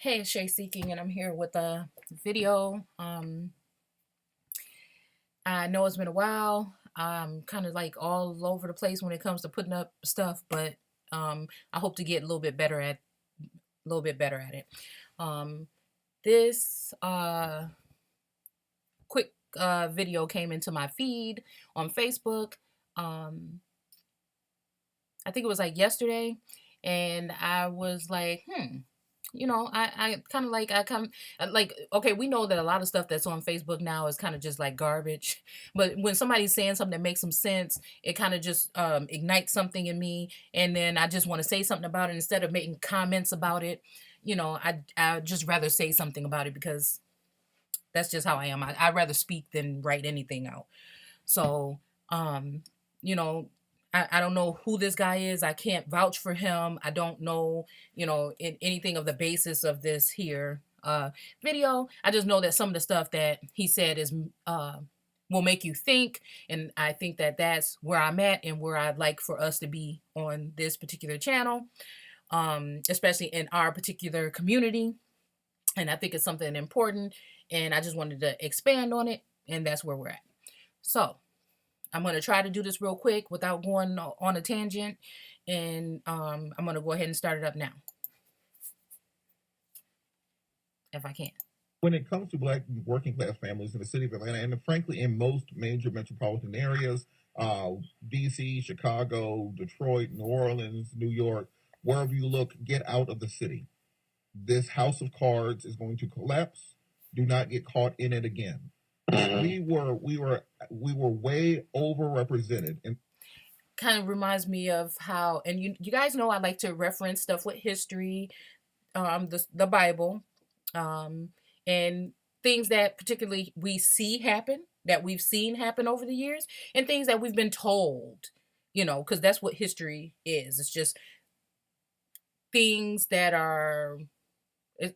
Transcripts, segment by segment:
Hey, it's Shay Seeking, and I'm here with a video. I know it's been a while. I'm kind of like all over the place when it comes to putting up stuff, but I hope to get a little bit better at it. Um, this quick video came into my feed on Facebook. Um, I think it was like yesterday, and I was like, I kind of like, like, okay, we know that a lot of stuff that's on Facebook now is kind of just like garbage. But when somebody's saying something that makes some sense, it kind of just ignites something in me. And then I just want to say something about it instead of making comments about it. I just rather say something about it because that's just how I am. I'd rather speak than write anything out. So, um, you know, I don't know who this guy is. I can't vouch for him. I don't know, anything of the basis of this here video. I just know that some of the stuff that he said is will make you think, and I think that that's where I'm at and where I'd like for us to be on this particular channel, especially in our particular community. And I think it's something important, and I just wanted to expand on it, and that's where we're at. So, I'm going to try to do this real quick without going on a tangent. And I'm going to go ahead and start it up now, if I can. When it comes to Black working class families in the city of Atlanta, and frankly, in most major metropolitan areas, uh, DC, Chicago, Detroit, New Orleans, New York, wherever you look, get out of the city. This house of cards is going to collapse. Do not get caught in it again. We were way overrepresented in Kind of reminds me of how, and you guys know I like to reference stuff with history, the Bible, um, and things that particularly we see happen, that we've seen happen over the years, and things that we've been told, because that's what history is. It's just things that are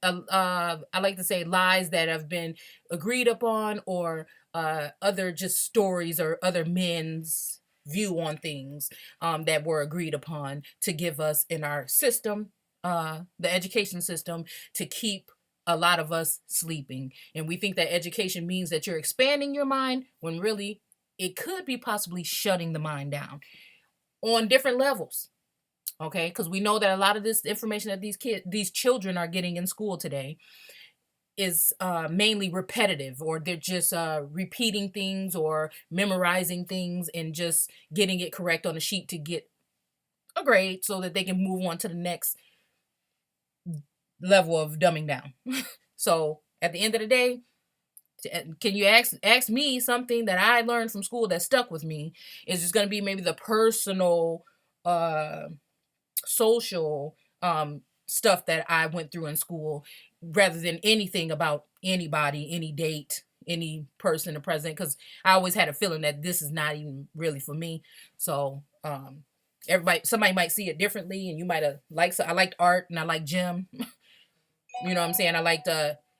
I like to say lies that have been agreed upon, or other just stories or other men's view on things that were agreed upon to give us in our system, the education system, to keep a lot of us sleeping. And we think that education means that you're expanding your mind, when really it could be possibly shutting the mind down on different levels. Okay, because we know that a lot of this information that these children are getting in school today is mainly repetitive, or they're just repeating things or memorizing things and just getting it correct on a sheet to get a grade so that they can move on to the next level of dumbing down. So at the end of the day, can you ask me something that I learned from school that stuck with me? Is just going to be maybe the personal social stuff that I went through in school, rather than anything about anybody, any date, any person in the present, because I always had a feeling that this is not even really for me. So somebody might see it differently, and you might have liked. So I liked art, and I liked gym. You know what I'm saying?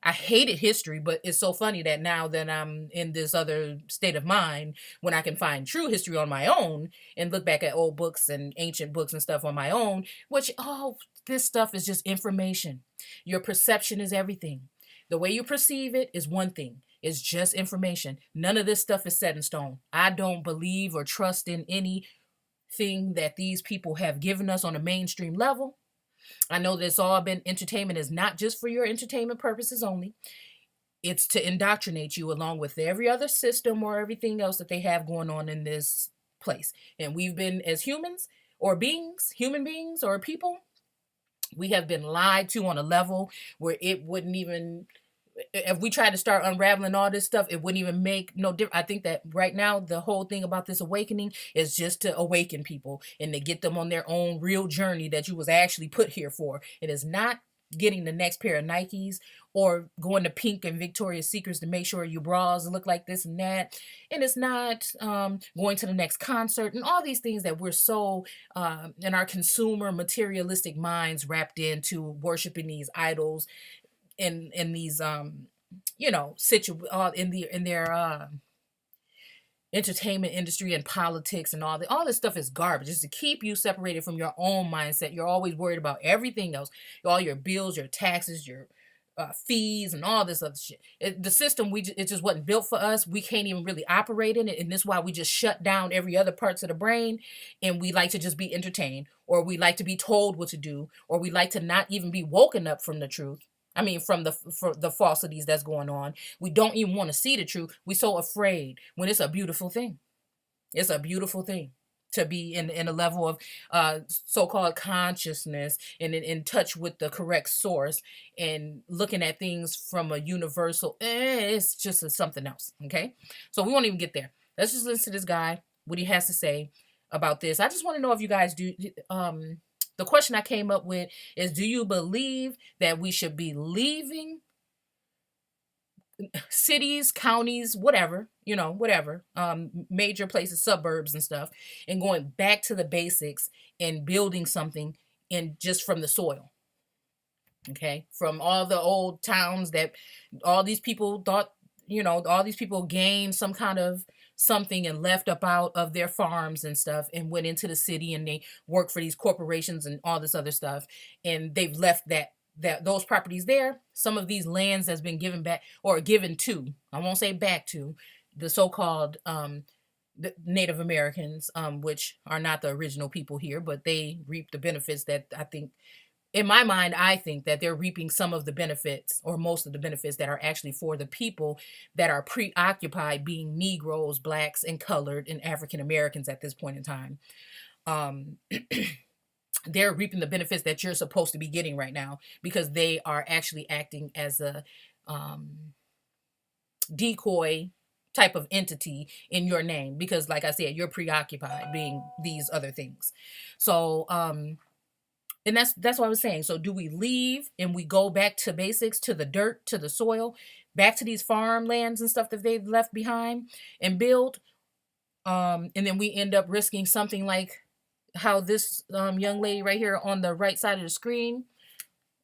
I hated history, but it's so funny that now that I'm in this other state of mind, when I can find true history on my own and look back at old books and ancient books and stuff on my own, which, oh, this stuff is just information. Your perception is everything. The way you perceive it is one thing. It's just information. None of this stuff is set in stone. I don't believe or trust in anything that these people have given us on a mainstream level. I know that it's all been, entertainment is not just for your entertainment purposes only. It's to indoctrinate you along with every other system or everything else that they have going on in this place. And we've been, as humans or beings, human beings or people, we have been lied to on a level where it wouldn't even, if we tried to start unraveling all this stuff, it wouldn't even make no difference. I think that right now the whole thing about this awakening is just to awaken people and to get them on their own real journey that you was actually put here for. It is not getting the next pair of Nikes or going to Pink and Victoria's Secrets to make sure your bras look like this and that. And it's not going to the next concert and all these things that we're so in our consumer materialistic minds wrapped into worshiping these idols in these in their entertainment industry and politics and all this stuff is garbage. Just to keep you separated from your own mindset. You're always worried about everything else, all your bills, your taxes, your fees, and all this other shit. The system it just wasn't built for us. We can't even really operate in it, and this is why we just shut down every other parts of the brain, and we like to just be entertained, or we like to be told what to do, or we like to not even be woken up from the truth. I mean, from the falsities that's going on. We don't even want to see the truth. We're so afraid when it's a beautiful thing. It's a beautiful thing to be in a level of so-called consciousness and in touch with the correct source and looking at things from a universal. It's just something else. Okay, so we won't even get there. Let's just listen to this guy, what he has to say about this. I just want to know if you guys do. The question I came up with is: do you believe that we should be leaving cities, counties, whatever, whatever, major places, suburbs and stuff, and going back to the basics and building something in just from the soil? Okay, from all the old towns that all these people thought, all these people gained some kind of something and left up out of their farms and stuff and went into the city and they worked for these corporations and all this other stuff, and they've left those properties there. Some of these lands that's been given back or given to, I won't say back to, the so-called the Native Americans, which are not the original people here, but they reap the benefits that I think, in my mind, I think that they're reaping some of the benefits or most of the benefits that are actually for the people that are preoccupied being Negroes, blacks, and colored and African Americans at this point in time. Um, they're reaping the benefits that you're supposed to be getting right now because they are actually acting as a decoy type of entity in your name because, like I said, you're preoccupied being these other things. So and that's what I was saying. So do we leave and we go back to basics, to the dirt, to the soil, back to these farmlands and stuff that they've left behind and build, and then we end up risking something like how this young lady right here on the right side of the screen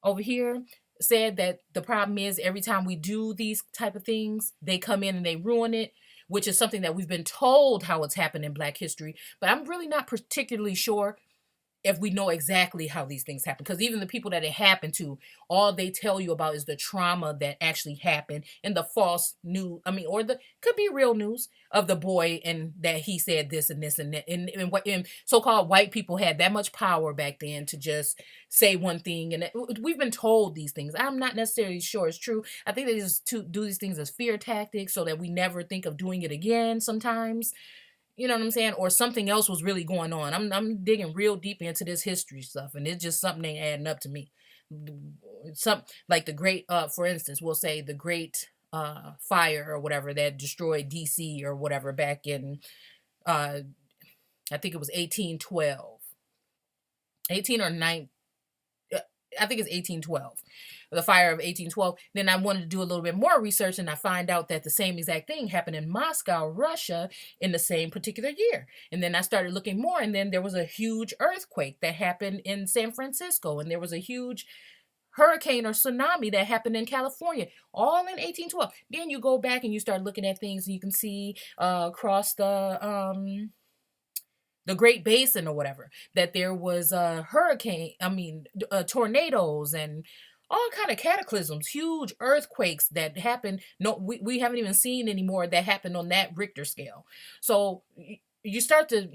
over here said, that the problem is every time we do these type of things, they come in and they ruin it, which is something that we've been told how it's happened in Black history. But I'm really not particularly sure if we know exactly how these things happen, because even the people that it happened to, all they tell you about is the trauma that actually happened and the false news, or the could be real news of the boy and that he said this and this and that, and so-called white people had that much power back then to just say one thing, and we've been told these things. I'm not necessarily sure it's true. I think they just do these things as fear tactics so that we never think of doing it again sometimes. You know what I'm saying? Or something else was really going on. I'm digging real deep into this history stuff, and it's just something ain't adding up to me. Some like the great, for instance, we'll say the great fire or whatever that destroyed DC or whatever back in, I think it was 1812, 18 or 9. I think it's 1812, the fire of 1812. Then I wanted to do a little bit more research, and I find out that the same exact thing happened in Moscow, Russia, in the same particular year. And then I started looking more, and then there was a huge earthquake that happened in San Francisco, and there was a huge hurricane or tsunami that happened in California, all in 1812. Then you go back and you start looking at things, and you can see across the Great Basin or whatever, that there was a hurricane, tornadoes and all kind of cataclysms, huge earthquakes that happened. No, we haven't even seen anymore that happened on that Richter scale. So you start to,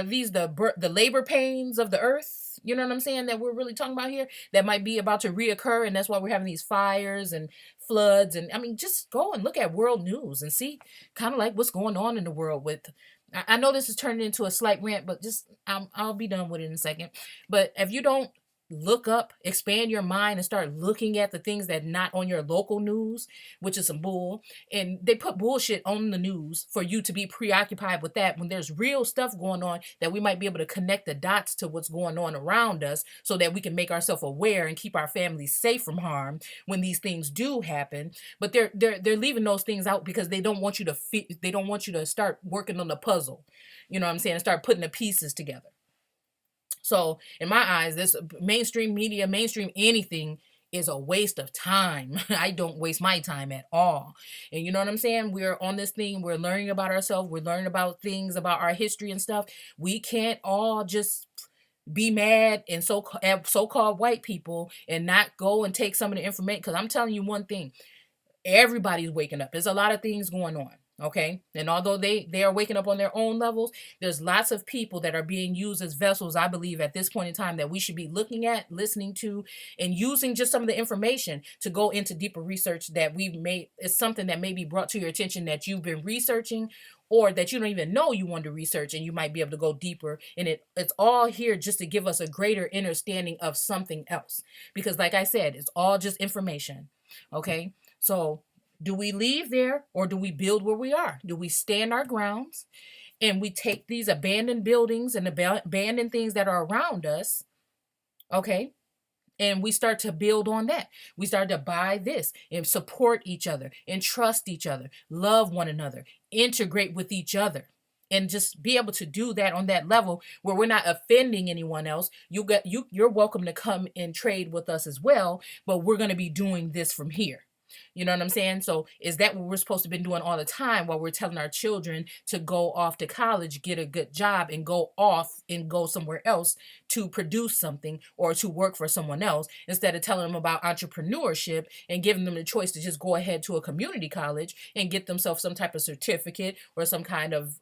these the labor pains of the earth, you know what I'm saying, that we're really talking about here, that might be about to reoccur, and that's why we're having these fires and floods. And just go and look at world news and see kind of like what's going on in the world with. I know this is turning into a slight rant, but just I'll be done with it in a second. But if you don't look up, expand your mind, and start looking at the things that not on your local news, which is some bull, and they put bullshit on the news for you to be preoccupied with that when there's real stuff going on, that we might be able to connect the dots to what's going on around us so that we can make ourselves aware and keep our families safe from harm when these things do happen. But they're leaving those things out because they don't want you to they don't want you to start working on the puzzle, you know what I'm saying, and start putting the pieces together. So in my eyes, this mainstream media, mainstream anything, is a waste of time. I don't waste my time at all. And you know what I'm saying? We're on this thing, we're learning about ourselves, we're learning about things about our history and stuff. We can't all just be mad and so-called white people and not go and take some of the information, because I'm telling you one thing, everybody's waking up. There's a lot of things going on. Okay. And although they are waking up on their own levels, there's lots of people that are being used as vessels, I believe, at this point in time, that we should be looking at, listening to, and using just some of the information to go into deeper research that we've made. It's something that may be brought to your attention that you've been researching, or that you don't even know you want to research, and you might be able to go deeper. And it's all here just to give us a greater understanding of something else. Because like I said, it's all just information. Okay. So, do we leave there, or do we build where we are? Do we stand our grounds and we take these abandoned buildings and abandoned things that are around us, okay, and we start to build on that? We start to buy this and support each other and trust each other, love one another, integrate with each other, and just be able to do that on that level where we're not offending anyone else. You're welcome to come and trade with us as well, but we're going to be doing this from here. You know what I'm saying? So is that what we're supposed to be doing all the time, while we're telling our children to go off to college, get a good job, and go off and go somewhere else to produce something or to work for someone else, instead of telling them about entrepreneurship and giving them the choice to just go ahead to a community college and get themselves some type of certificate or some kind of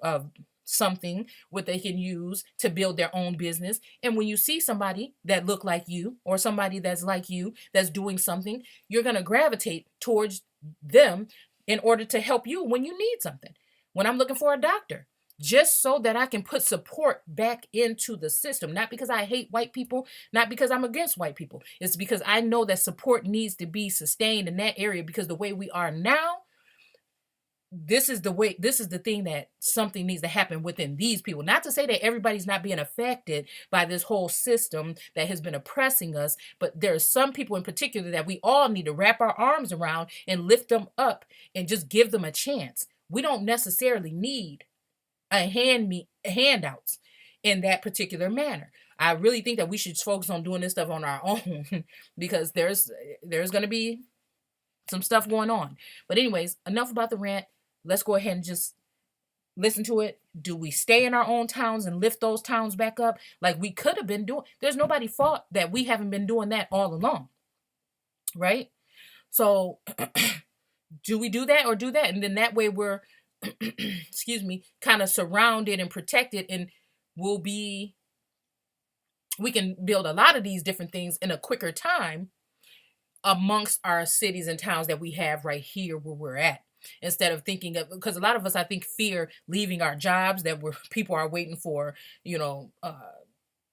something what they can use to build their own business. And when you see somebody that look like you, or somebody that's like you, that's doing something, you're going to gravitate towards them in order to help you when you need something. When I'm looking for a doctor, just so that I can put support back into the system, not because I hate white people, not because I'm against white people. It's because I know that support needs to be sustained in that area, because the way we are now, this is the thing, that something needs to happen within these people. Not to say that everybody's not being affected by this whole system that has been oppressing us, but there are some people in particular that we all need to wrap our arms around and lift them up and just give them a chance. We don't necessarily need handouts in that particular manner. I really think that we should focus on doing this stuff on our own because there's going to be some stuff going on. But anyways, enough about the rant. Let's go ahead and just listen to it. Do we stay in our own towns and lift those towns back up like we could have been doing? There's nobody fault that we haven't been doing that all along, right? So do we do that or do that? And then that way we're, excuse me, kind of surrounded and protected, and we can build a lot of these different things in a quicker time amongst our cities and towns that we have right here where we're at. Instead of thinking of, because a lot of us, I think, fear leaving our jobs that people are waiting for,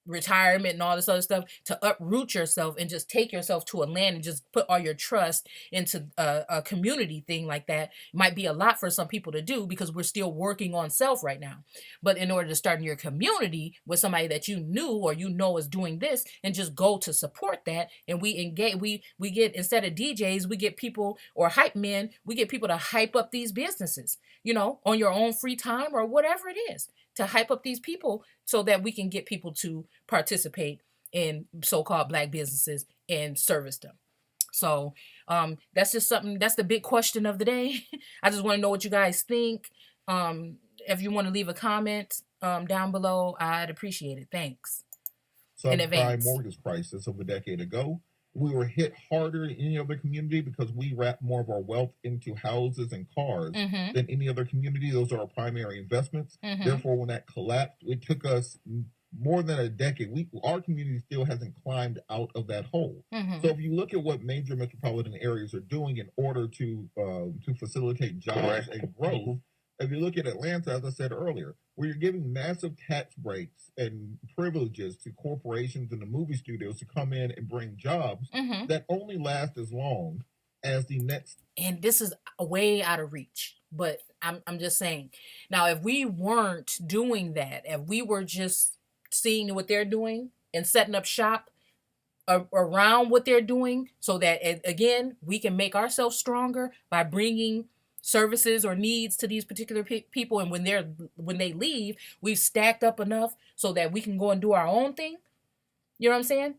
retirement and all this other stuff, to uproot yourself and just take yourself to a land and just put all your trust into a community thing like that. It might be a lot for some people to do because we're still working on self right now. But in order to start in your community with somebody that you knew or is doing this, and just go to support that, and we engage, we get, instead of DJs, we get people, or hype men, we get people to hype up these businesses, on your own free time or whatever it is, to hype up these people so that we can get people to participate in so-called Black businesses and service them. So that's just something, that's the big question of the day. I just want to know what you guys think. If you want to leave a comment down below, I'd appreciate it. Thanks. Subprime mortgage crisis of a decade ago. We were hit harder than any other community because we wrapped more of our wealth into houses and cars than any other community. Those are our primary investments. Therefore, when that collapsed, it took us more than a decade. Our community still hasn't climbed out of that hole. So if you look at what major metropolitan areas are doing in order to facilitate jobs and growth, if you look at Atlanta, as I said earlier, where you're giving massive tax breaks and privileges to corporations and the movie studios to come in and bring jobs that only last as long as the next. And this is way out of reach, but I'm just saying. Now, if we weren't doing that, if we were just seeing what they're doing and setting up shop around what they're doing, so that, again, we can make ourselves stronger by bringing services or needs to these particular people, and when they leave, we've stacked up enough so that we can go and do our own thing. You know what I'm saying?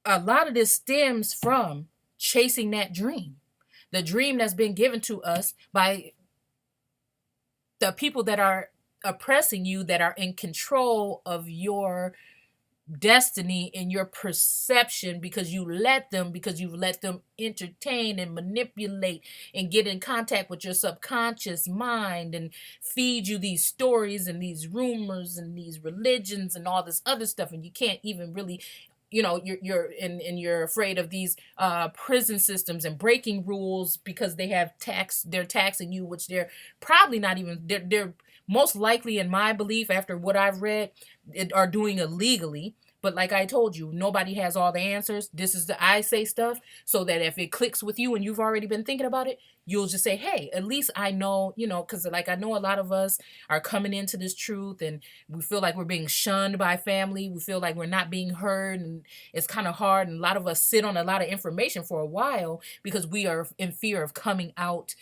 a lot of this stems from chasing that dream, the dream that's been given to us by the people that are oppressing you, that are in control of your destiny and your perception, because you've let them entertain and manipulate and get in contact with your subconscious mind and feed you these stories and these rumors and these religions and all this other stuff, and you can't even really, you're afraid of these prison systems and breaking rules because they're taxing you, which they're probably not even, they're most likely, in my belief, after what I've read, are doing illegally. But like I told you, nobody has all the answers. This is the I say stuff, so that if it clicks with you and you've already been thinking about it, you'll just say, hey, at least I know, because like I know a lot of us are coming into this truth, and we feel like we're being shunned by family. We feel like we're not being heard, and it's kind of hard. And a lot of us sit on a lot of information for a while because we are in fear of coming out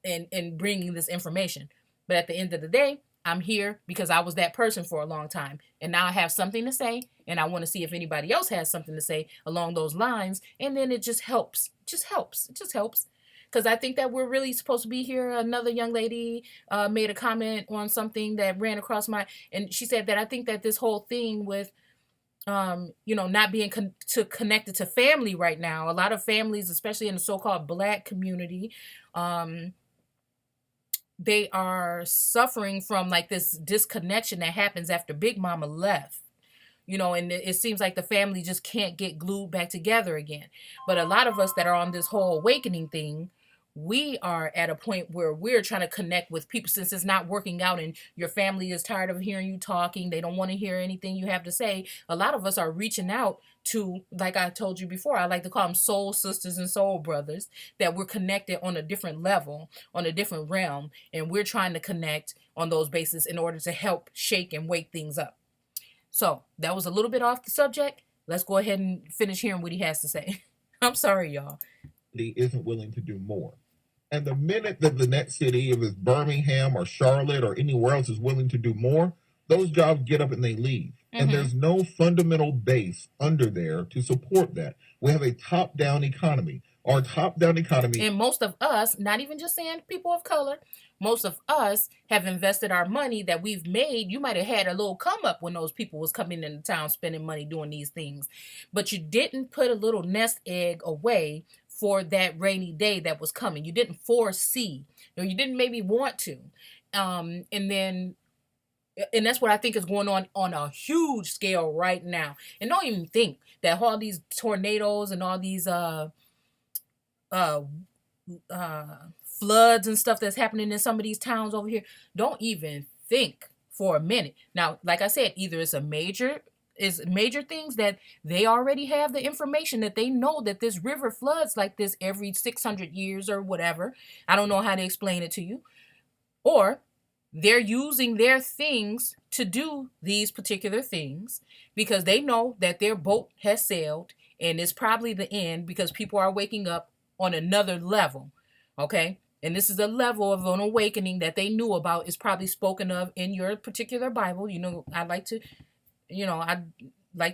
and bringing this information. But at the end of the day, I'm here because I was that person for a long time. And now I have something to say. And I want to see if anybody else has something to say along those lines. And then it just helps. It just helps. It just helps. Because I think that we're really supposed to be here. Another young lady made a comment on something that ran across and she said that I think that this whole thing with not being connected to family right now, a lot of families, especially in the so-called Black community, they are suffering from like this disconnection that happens after Big Mama left. And it seems like the family just can't get glued back together again. But a lot of us that are on this whole awakening thing, we are at a point where we're trying to connect with people, since it's not working out and your family is tired of hearing you talking. They don't want to hear anything you have to say. A lot of us are reaching out to, like I told you before, I like to call them soul sisters and soul brothers, that we're connected on a different level, on a different realm. And we're trying to connect on those bases in order to help shake and wake things up. So that was a little bit off the subject. Let's go ahead and finish hearing what he has to say. I'm sorry, y'all. He isn't willing to do more. And the minute that the next city, if it's Birmingham or Charlotte or anywhere else, is willing to do more, those jobs get up and they leave. And there's no fundamental base under there to support that. We have a top-down economy. Our top-down economy. And most of us, not even just saying people of color, most of us have invested our money that we've made. You might have had a little come up when those people was coming into town spending money doing these things. But you didn't put a little nest egg away for that rainy day that was coming. You didn't foresee, or you didn't maybe want to. And that's what I think is going on a huge scale right now. And don't even think that all these tornadoes and all these floods and stuff that's happening in some of these towns over here, don't even think for a minute. Now, like I said, either it's major things that they already have the information that they know that this river floods like this every 600 years or whatever. I don't know how to explain it to you. Or they're using their things to do these particular things because they know that their boat has sailed and it's probably the end, because people are waking up on another level. Okay? And this is a level of an awakening that they knew about, is probably spoken of in your particular Bible. I like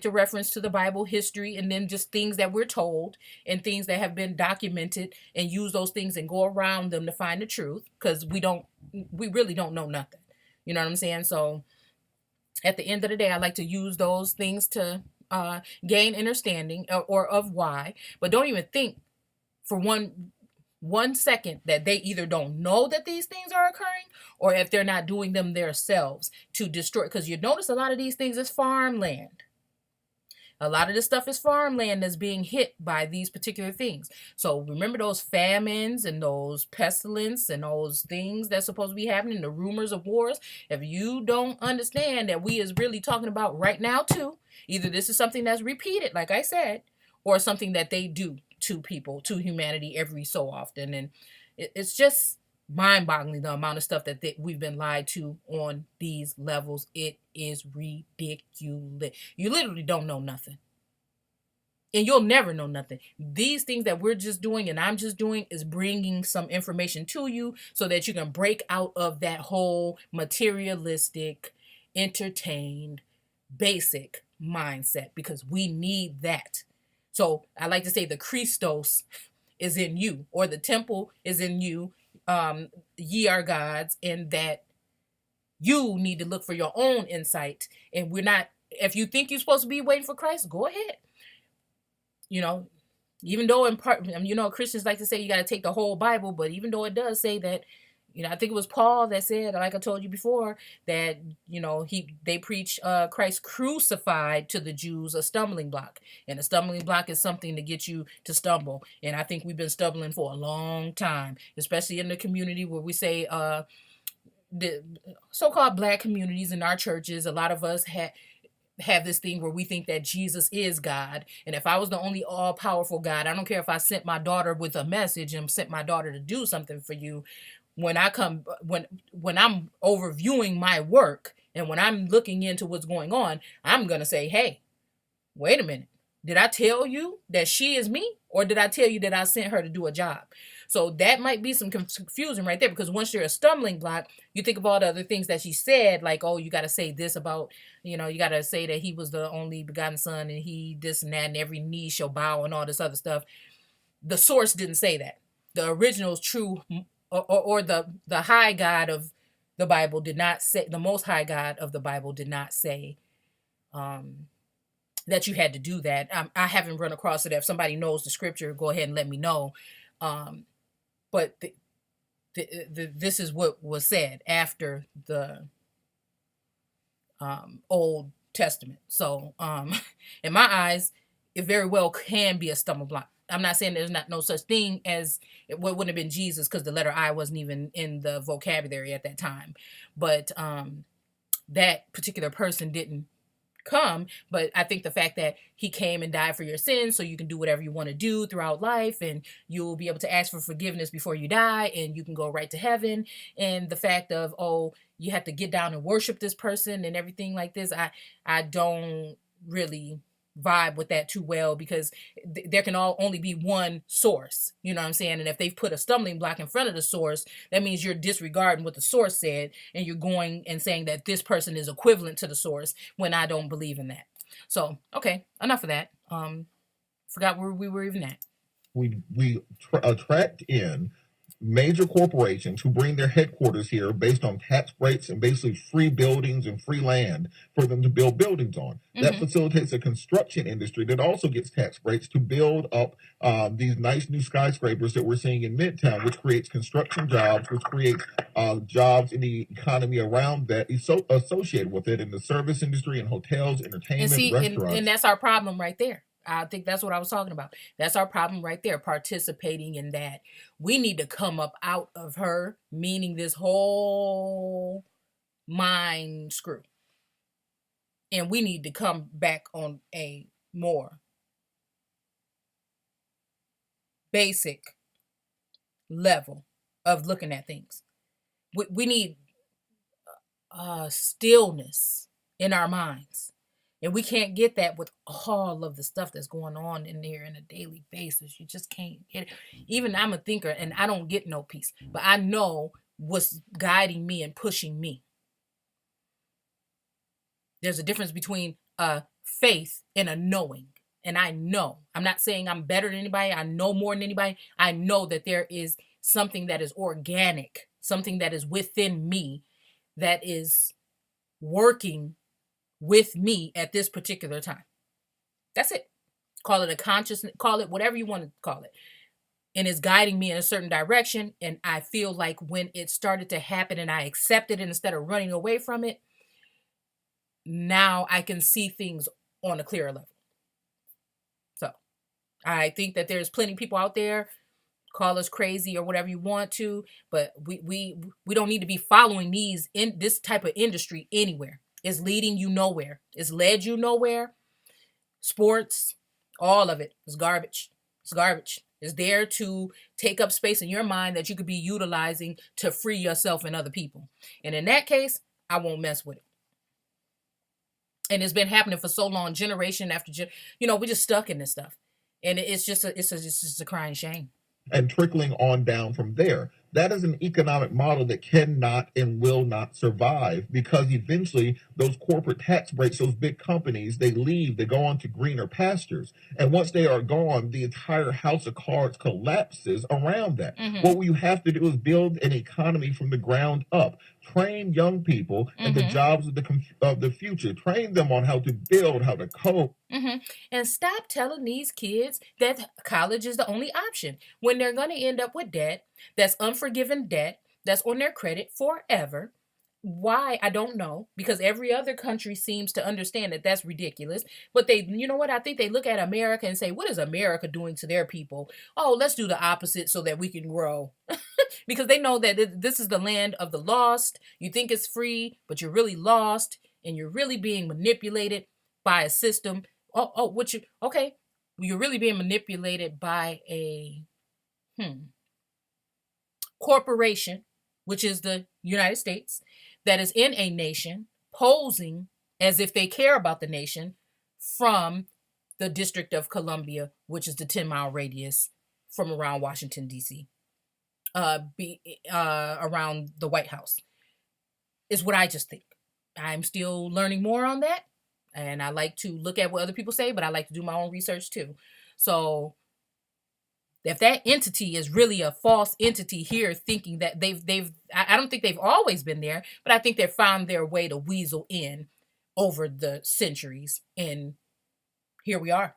to reference to the Bible history, and then just things that we're told and things that have been documented, and use those things and go around them to find the truth, because we really don't know nothing. You know what I'm saying? So at the end of the day, I like to use those things to gain understanding or of why. But don't even think for one second that they either don't know that these things are occurring, or if they're not doing them themselves to destroy. Because you notice a lot of these things is farmland. A lot of this stuff is farmland that's being hit by these particular things. So remember those famines and those pestilence and those things that's supposed to be happening, the rumors of wars. If you don't understand that we is really talking about right now too, either this is something that's repeated, like I said, or something that they do to people, to humanity every so often. And it's just mind-boggling, the amount of stuff that we've been lied to on these levels. It is ridiculous. You literally don't know nothing. And you'll never know nothing. These things that we're just doing and I'm just doing is bringing some information to you so that you can break out of that whole materialistic, entertained, basic mindset, because we need that So I like to say the Christos is in you, or the temple is in you. Ye are gods, and that you need to look for your own insight. And we're not, if you think you're supposed to be waiting for Christ, go ahead. You know, even though in part, Christians like to say you got to take the whole Bible, but even though it does say that, I think it was Paul that said, like I told you before, that they preach Christ crucified to the Jews, a stumbling block, and a stumbling block is something to get you to stumble. And I think we've been stumbling for a long time, especially in the community where we say the so-called black communities in our churches. A lot of us have this thing where we think that Jesus is God. And if I was the only all-powerful God, I don't care if I sent my daughter with a message and sent my daughter to do something for you. When I'm overviewing my work and when I'm looking into what's going on, I'm going to say, hey, wait a minute. Did I tell you that she is me? Or did I tell you that I sent her to do a job? So that might be some confusion right there, because once you're a stumbling block, you think of all the other things that she said, like, oh, you got to say this about, you got to say that he was the only begotten son and he this and that and every knee shall bow and all this other stuff. The source didn't say that. The original true or the high God of the Bible did not say, the most high God of the Bible did not say that you had to do that. I haven't run across it. If somebody knows the scripture, go ahead and let me know. But this is what was said after the Old Testament. So in my eyes, it very well can be a stumbling block. I'm not saying there's not no such thing as it wouldn't have been Jesus, because the letter I wasn't even in the vocabulary at that time. But that particular person didn't come. But I think the fact that he came and died for your sins so you can do whatever you want to do throughout life, and you'll be able to ask for forgiveness before you die, and you can go right to heaven. And the fact of, oh, you have to get down and worship this person and everything like this, I don't really vibe with that too well, because there can only be one source, you know what I'm saying? And if they've put a stumbling block in front of the source, that means you're disregarding what the source said, and you're going and saying that this person is equivalent to the source, when I don't believe in that. So okay, enough of that. Forgot where we were even at. We attract in major corporations who bring their headquarters here based on tax breaks and basically free buildings and free land for them to build buildings on. That facilitates a construction industry that also gets tax breaks to build up these nice new skyscrapers that we're seeing in Midtown, which creates construction jobs, which creates jobs in the economy around that is so associated with it, in the service industry and hotels, entertainment, restaurants. And that's our problem right there. I think that's what I was talking about. That's our problem right there, participating in that. We need to come up out of her, meaning this whole mind screw. And we need to come back on a more basic level of looking at things. We need stillness in our minds. And we can't get that with all of the stuff that's going on in there on a daily basis. You just can't get it. Even I'm a thinker and I don't get no peace. But I know what's guiding me and pushing me. There's a difference between a faith and a knowing. And I know. I'm not saying I'm better than anybody. I know more than anybody. I know that there is something that is organic, something that is within me that is working with me at this particular time. That's it. Call it a consciousness, call it whatever you want to call it. And it's guiding me in a certain direction. And I feel like when it started to happen and I accepted it instead of running away from it, now I can see things on a clearer level. So I think that there's plenty of people out there, call us crazy or whatever you want to, but we don't need to be following this type of industry anywhere. It's leading you nowhere. It's led you nowhere. Sports, all of it is garbage. It's garbage. It's there to take up space in your mind that you could be utilizing to free yourself and other people. And in that case, I won't mess with it. And it's been happening for so long, generation after we're just stuck in this stuff. And it's just a crying shame. And trickling on down from there. That is an economic model that cannot and will not survive, because eventually those corporate tax breaks, those big companies, they leave, they go on to greener pastures. And once they are gone, the entire house of cards collapses around that. Mm-hmm. What you have to do is build an economy from the ground up. Train young people in the Mm-hmm. jobs of the future. Train them on how to build, how to code. Mm-hmm. And stop telling these kids that college is the only option when they're going to end up with debt, that's unforgiven debt, that's on their credit forever. Why? I don't know, because every other country seems to understand that that's ridiculous. But they, you know what? I think they look at America and say, what is America doing to their people? Oh, let's do the opposite so that we can grow. Because they know that this is the land of the lost. You think it's free, but you're really lost and you're really being manipulated by a system. What you, okay. You're really being manipulated by a corporation, which is the United States, that is in a nation, posing as if they care about the nation from the District of Columbia, which is the 10-mile radius from around Washington, D.C., around the White House, is what I just think. I'm still learning more on that. And I like to look at what other people say, but I like to do my own research too. So if that entity is really a false entity here, thinking that I don't think they've always been there, but I think they've found their way to weasel in over the centuries. And here we are.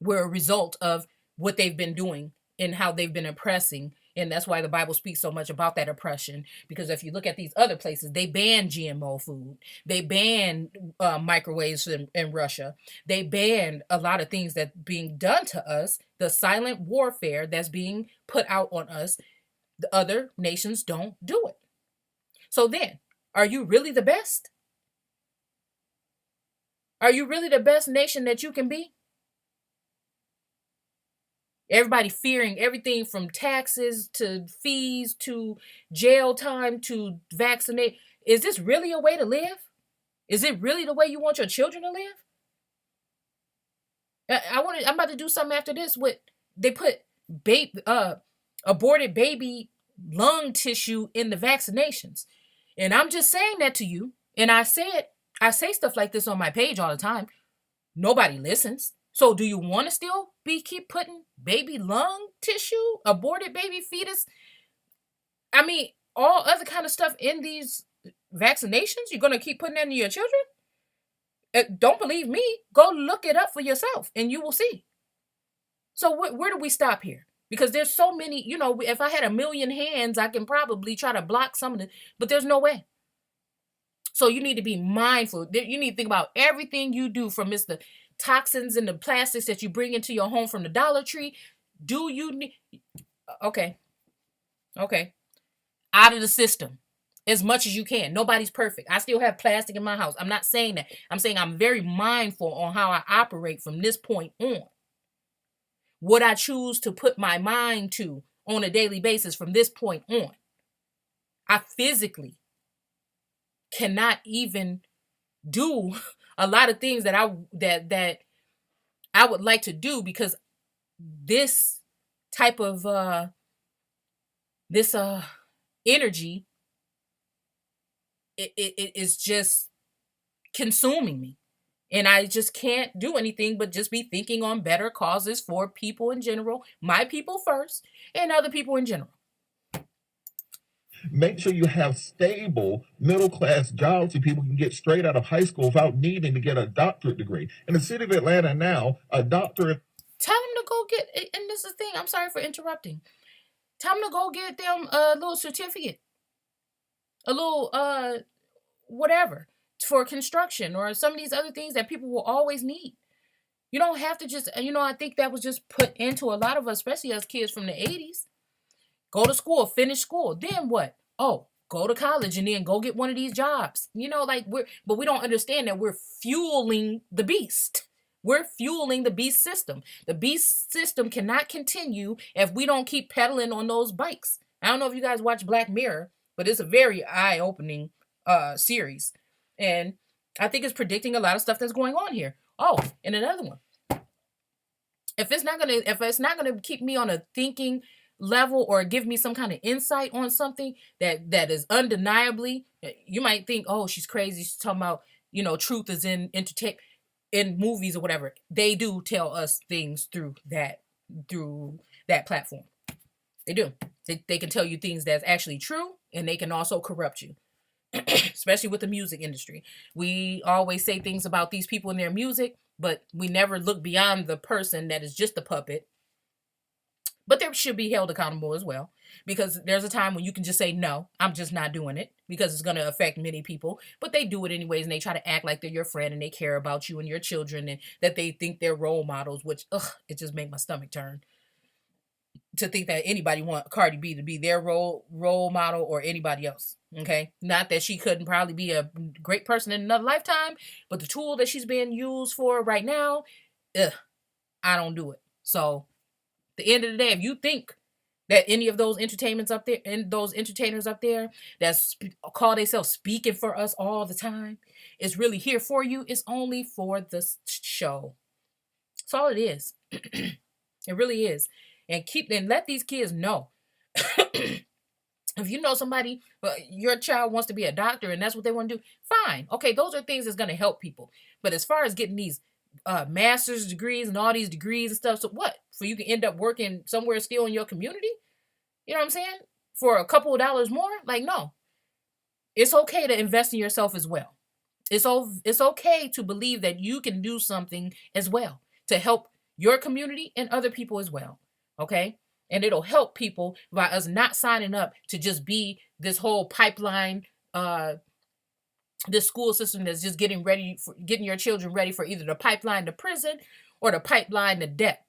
We're a result of what they've been doing and how they've been oppressing. And that's why the Bible speaks so much about that oppression. Because if you look at these other places, they ban GMO food. They ban microwaves in Russia. They ban a lot of things that being done to us. The silent warfare that's being put out on us. The other nations don't do it. So then, are you really the best? Are you really the best nation that you can be? Everybody fearing everything from taxes to fees to jail time to vaccinate. Is this really a way to live? Is it really the way you want your children to live? I'm about to do something after this with they put aborted baby lung tissue in the vaccinations. And I'm just saying that to you. And I say stuff like this on my page all the time. Nobody listens. So do you want to still keep putting baby lung tissue, aborted baby fetus? I mean, all other kind of stuff in these vaccinations? You're going to keep putting that in your children? Don't believe me? Go look it up for yourself and you will see. So where do we stop here? Because there's so many, if I had a million hands, I can probably try to block some of it, but there's no way. So you need to be mindful. You need to think about everything you do, from the toxins and the plastics that you bring into your home from the Dollar Tree. Do you need... Okay. Out of the system as much as you can. Nobody's perfect. I still have plastic in my house. I'm not saying that. I'm saying I'm very mindful on how I operate from this point on. What I choose to put my mind to on a daily basis from this point on. I physically cannot even do a lot of things that I would like to do, because this type of energy, it is just consuming me, and I just can't do anything but just be thinking on better causes for people in general, my people first, and other people in general. Make sure you have stable middle class jobs so people can get straight out of high school without needing to get a doctorate degree. In the city of Atlanta now, a doctorate. Tell them to go get, and this is the thing, I'm sorry for interrupting. Tell them to go get them a little certificate, a little whatever, for construction or some of these other things that people will always need. You don't have to just, I think that was just put into a lot of us, especially us kids from the 80s. Go to school, finish school. Then what? Oh, go to college and then go get one of these jobs. But we don't understand that we're fueling the beast. We're fueling the beast system. The beast system cannot continue if we don't keep pedaling on those bikes. I don't know if you guys watch Black Mirror, but it's a very eye-opening series. And I think it's predicting a lot of stuff that's going on here. Oh, and another one. If it's not gonna keep me on a thinking level or give me some kind of insight on something that is undeniably, you might think, oh, she's crazy, she's talking about, truth is in entertain in movies or whatever. They do tell us things through that platform. They do. They can tell you things that's actually true, and they can also corrupt you. Especially with the music industry, we always say things about these people in their music, but we never look beyond the person that is just a puppet. But they should be held accountable as well, because there's a time when you can just say, no, I'm just not doing it, because it's going to affect many people. But they do it anyways, and they try to act like they're your friend and they care about you and your children, and that they think they're role models, which, it just makes my stomach turn to think that anybody want Cardi B to be their role model or anybody else. Okay, not that she couldn't probably be a great person in another lifetime, but the tool that she's being used for right now, I don't do it. So, at the end of the day, if you think that any of those entertainments up there and those entertainers up there that call themselves speaking for us all the time is really here for you, it's only for the show. That's all it is. It really is. And let these kids know. If you know somebody, your child wants to be a doctor and that's what they want to do, fine. Okay, those are things that's going to help people. But as far as getting these master's degrees and all these degrees and stuff, so what? For you can end up working somewhere still in your community? You know what I'm saying? For a couple of dollars more? Like, no. It's okay to invest in yourself as well. It's okay to believe that you can do something as well to help your community and other people as well. Okay? And it'll help people by us not signing up to just be this whole pipeline, this school system that's just getting your children ready for either the pipeline to prison or the pipeline to debt.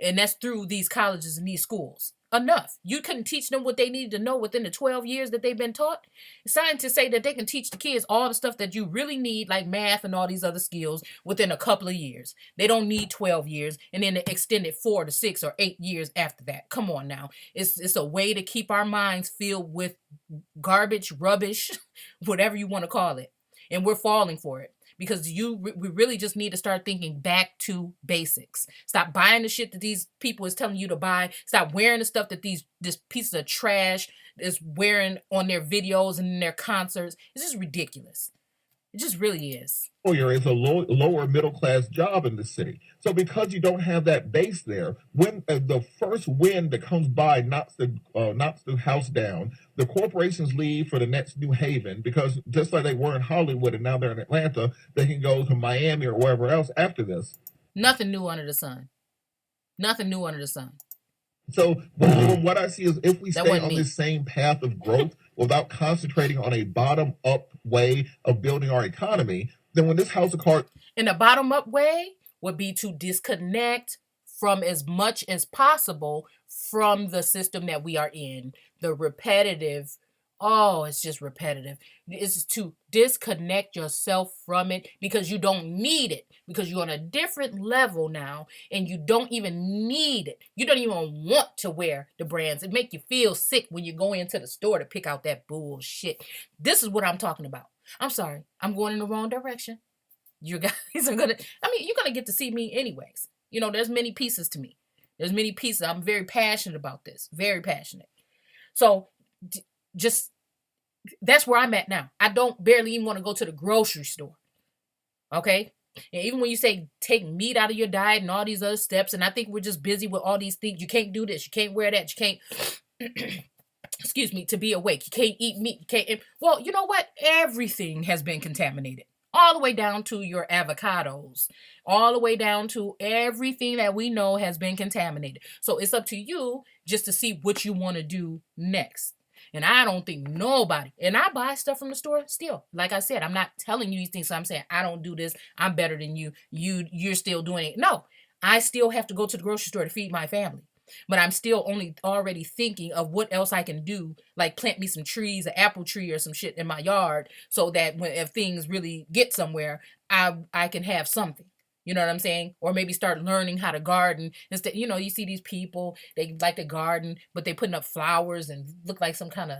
And that's through these colleges and these schools. Enough. You couldn't teach them what they needed to know within the 12 years that they've been taught. Scientists say that they can teach the kids all the stuff that you really need, like math and all these other skills, within a couple of years. They don't need 12 years and then extend it 4 to 6 or 8 years after that. Come on now. It's a way to keep our minds filled with garbage, rubbish, whatever you want to call it. And we're falling for it. Because we really just need to start thinking back to basics. Stop buying the shit that these people is telling you to buy. Stop wearing the stuff that this pieces of trash is wearing on their videos and in their concerts. It's just ridiculous. It just really is. Lawyer is a lower middle class job in the city. So because you don't have that base there, when the first wind that comes by knocks the house down, the corporations leave for the next New Haven, because just like they were in Hollywood and now they're in Atlanta, they can go to Miami or wherever else after this. Nothing new under the sun. Nothing new under the sun. So what I see is, if we stay on this same path of growth without concentrating on a bottom-up way of building our economy, then when this house of cards... And the bottom-up way would be to disconnect from as much as possible from the system that we are in. The repetitive... it's just repetitive. It's to disconnect yourself from it because you don't need it. Because you're on a different level now and you don't even need it. You don't even want to wear the brands. It make you feel sick when you go into the store to pick out that bullshit. This is what I'm talking about. I'm sorry. I'm going in the wrong direction. You guys are you're going to get to see me anyways. There's many pieces to me. There's many pieces. I'm very passionate about this. Very passionate. So just... that's where I'm at now. I don't barely even want to go to the grocery store. Okay? And even when you say take meat out of your diet and all these other steps, and I think we're just busy with all these things. You can't do this. You can't wear that. You can't, excuse me, to be awake. You can't eat meat. You can't. Well, you know what? Everything has been contaminated. All the way down to your avocados. All the way down to everything that we know has been contaminated. So it's up to you just to see what you want to do next. And I don't think nobody, and I buy stuff from the store still. Like I said, I'm not telling you these things. So I'm saying, I don't do this. I'm better than you. You're still doing it. No, I still have to go to the grocery store to feed my family. But I'm still already thinking of what else I can do, like plant me some trees, an apple tree or some shit in my yard, so that if things really get somewhere, I can have something. You know what I'm saying? Or maybe start learning how to garden. Instead, you see these people, they like to garden, but they putting up flowers and look like some kind of...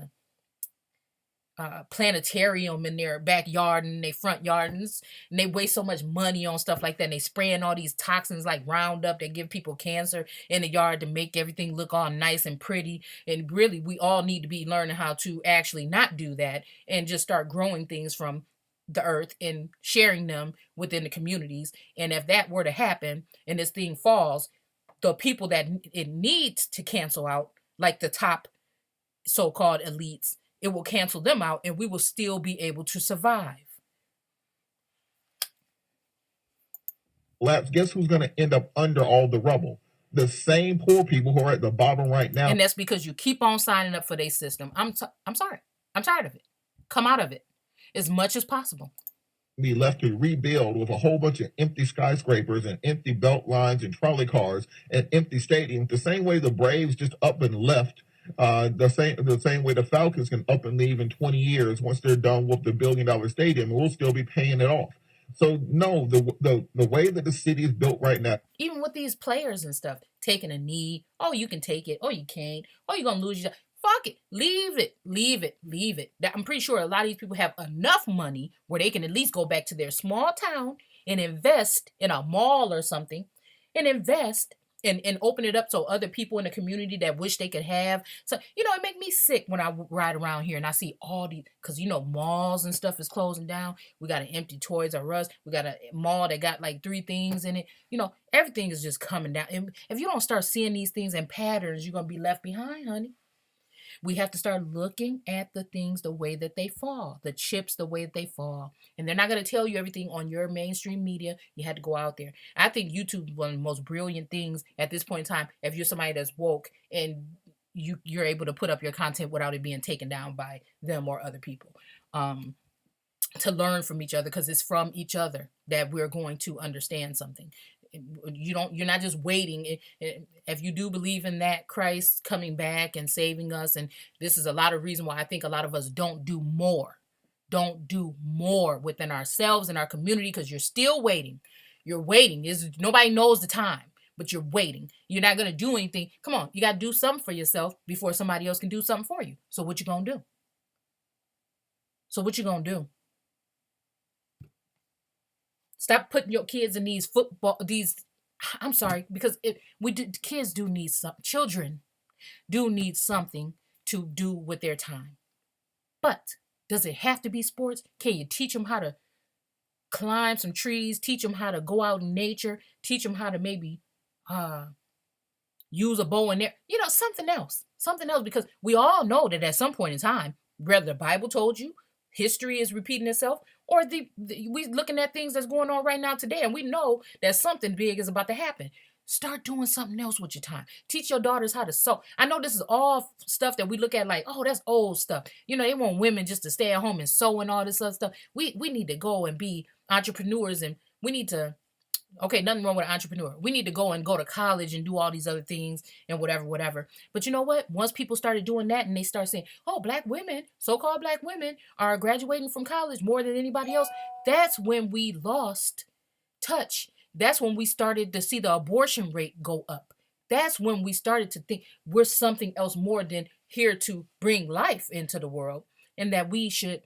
planetarium in their backyard and their front yardens, and they waste so much money on stuff like that. And they spraying all these toxins like Roundup that give people cancer in the yard to make everything look all nice and pretty. And really, we all need to be learning how to actually not do that and just start growing things from the earth and sharing them within the communities. And if that were to happen and this thing falls, the people that it needs to cancel out, like the top so-called elites, it will cancel them out and we will still be able to survive. Lapse, guess who's going to end up under all the rubble? The same poor people who are at the bottom right now. And that's because you keep on signing up for their system. I'm sorry. I'm tired of it. Come out of it as much as possible. Be left to rebuild with a whole bunch of empty skyscrapers and empty belt lines and trolley cars and empty stadiums, the same way the Braves just up and left. The same way the Falcons can up and leave in 20 years once they're done with the $1 billion stadium, and we'll still be paying it off. So no, the way that the city is built right now, even with these players and stuff, taking a knee, oh you can take it, oh you can't, oh you're gonna lose your job. Fuck it, leave it, leave it, leave it. I'm pretty sure a lot of these people have enough money where they can at least go back to their small town and invest in a mall or something, and invest and open it up so other people in the community that wish they could have. So, it make me sick when I ride around here and I see all these, because, malls and stuff is closing down. We got an empty Toys R Us. We got a mall that got like 3 things in it. Everything is just coming down. And if you don't start seeing these things in patterns, you're going to be left behind, honey. We have to start looking at the things the way that they fall, the chips the way that they fall. And they're not going to tell you everything on your mainstream media. You had to go out there. I think YouTube is one of the most brilliant things at this point in time. If you're somebody that's woke and you're able to put up your content without it being taken down by them or other people. To learn from each other, because it's from each other that we're going to understand something. You're not just waiting. If you do believe in that Christ coming back and saving us, and this is a lot of reason why I think a lot of us don't do more within ourselves and our community, because you're still waiting. You're waiting. Nobody knows the time, but you're waiting. You're not going to do anything. Come on, you got to do something for yourself before somebody else can do something for you. So what you going to do? Stop putting your kids in I'm sorry, because kids do need some, children do need something to do with their time. But does it have to be sports? Can you teach them how to climb some trees, teach them how to go out in nature, teach them how to maybe use a bow and arrow, something else, because we all know that at some point in time, whether the Bible told you, history is repeating itself, or we looking at things that's going on right now today, and we know that something big is about to happen. Start doing something else with your time. Teach your daughters how to sew. I know this is all stuff that we look at like, oh, that's old stuff. They want women just to stay at home and sew and all this other stuff. We need to go and be entrepreneurs, and we need to, okay, nothing wrong with an entrepreneur. We need to go to college and do all these other things and whatever. But you know what? Once people started doing that and they start saying, oh, black women, so-called black women are graduating from college more than anybody else, that's when we lost touch. That's when we started to see the abortion rate go up. That's when we started to think we're something else more than here to bring life into the world, and that we should,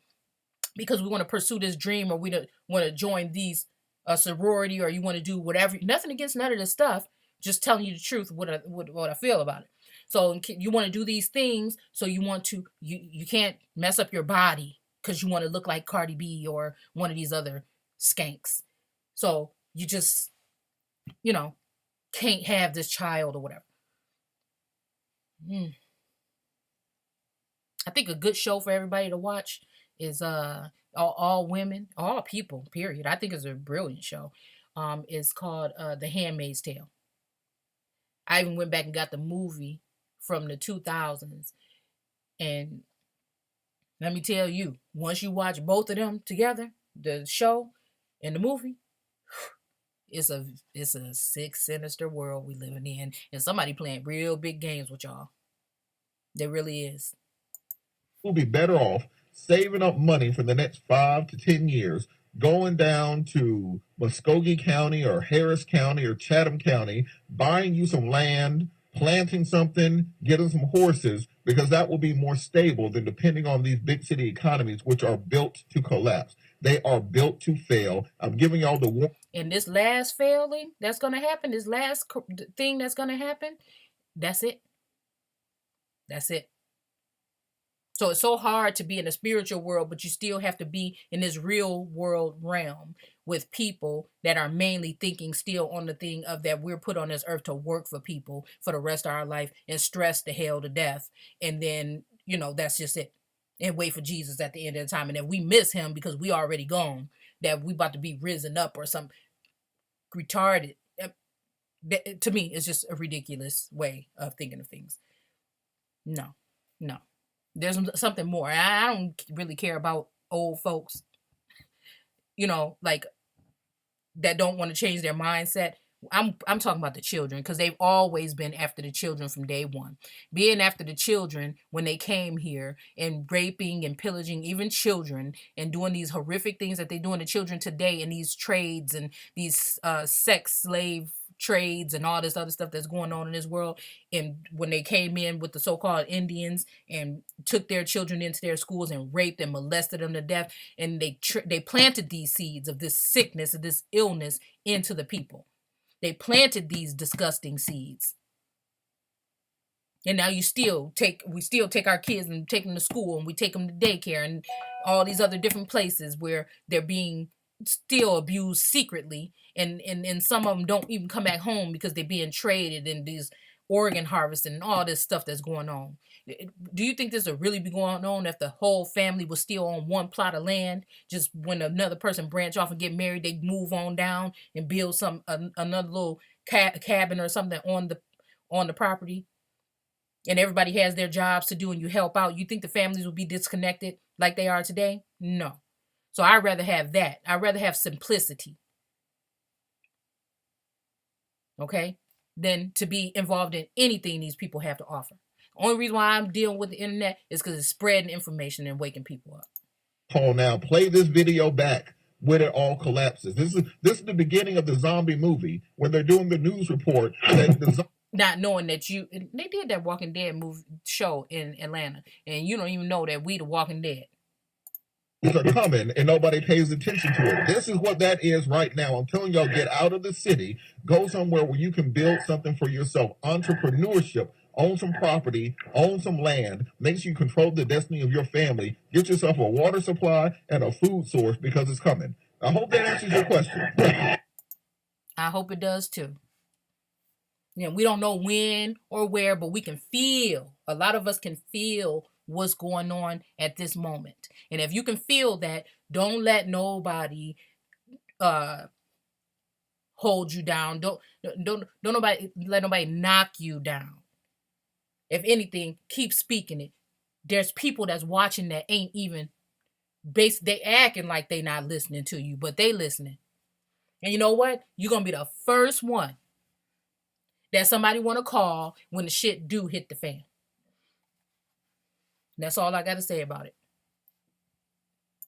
because we want to pursue this dream, or we want to join these a sorority, or you want to do whatever. Nothing against none of this stuff. Just telling you the truth, what I feel about it. So you want to do these things, so you can't mess up your body because you want to look like Cardi B or one of these other skanks. So you just, can't have this child or whatever. I think a good show for everybody to watch is all women, all people, period. I think it's a brilliant show. It's called The Handmaid's Tale. I even went back and got the movie from the 2000s. And let me tell you, once you watch both of them together, the show and the movie, it's a sick, sinister world we living in. And somebody playing real big games with y'all. There really is. We'll be better off saving up money for the next 5 to 10 years, going down to Muskogee County or Harris County or Chatham County, buying you some land, planting something, getting some horses, because that will be more stable than depending on these big city economies, which are built to collapse. They are built to fail. I'm giving y'all the warning. And this last failing that's going to happen, this last thing that's going to happen, that's it. That's it. So it's so hard to be in the spiritual world, but you still have to be in this real world realm with people that are mainly thinking still on the thing of that we're put on this earth to work for people for the rest of our life and stress the hell to death. And then, that's just it. And wait for Jesus at the end of the time. And if we miss him because we already gone, that we about to be risen up or some retarded. To me, it's just a ridiculous way of thinking of things. No, no. There's something more. I don't really care about old folks, like that don't want to change their mindset. I'm talking about the children because they've always been after the children from day one. Being after the children when they came here and raping and pillaging even children and doing these horrific things that they doing to children today in these trades and these sex slave trades and all this other stuff that's going on in this world. And when they came in with the so-called Indians and took their children into their schools and raped and molested them to death, and they planted these seeds of this sickness, of this illness into the people. They planted these disgusting seeds. And now we still take our kids and take them to school, and we take them to daycare and all these other different places where they're being still abused secretly, and some of them don't even come back home because they're being traded in these organ harvesting and all this stuff that's going on. Do you think this would really be going on if the whole family was still on one plot of land? Just when another person branch off and get married, they move on down and build another little cabin or something on the property, and everybody has their jobs to do and you help out. You think the families will be disconnected like they are today? No. So I'd rather have that. I'd rather have simplicity, okay, than to be involved in anything these people have to offer. The only reason why I'm dealing with the internet is because it's spreading information and waking people up. Paul, now play this video back when it all collapses. This is the beginning of the zombie movie when they're doing the news report that not knowing that they did that Walking Dead movie show in Atlanta, and you don't even know that we the Walking Dead are coming and nobody pays attention to it. This is what that is right now. I'm telling y'all, get out of the city, go somewhere where you can build something for yourself. Entrepreneurship, own some property, own some land, make sure you control the destiny of your family, get yourself a water supply and a food source because it's coming. I hope that answers your question. I hope it does too. We don't know when or where, but we can feel, a lot of us can feel what's going on at this moment. And if you can feel that, don't let nobody hold you down. Don't let nobody knock you down. If anything, keep speaking it. There's people that's watching that ain't even they acting like they not listening to you, but they listening. And you know what? You're gonna be the first one that somebody want to call when the shit do hit the fan. That's all I got to say about it.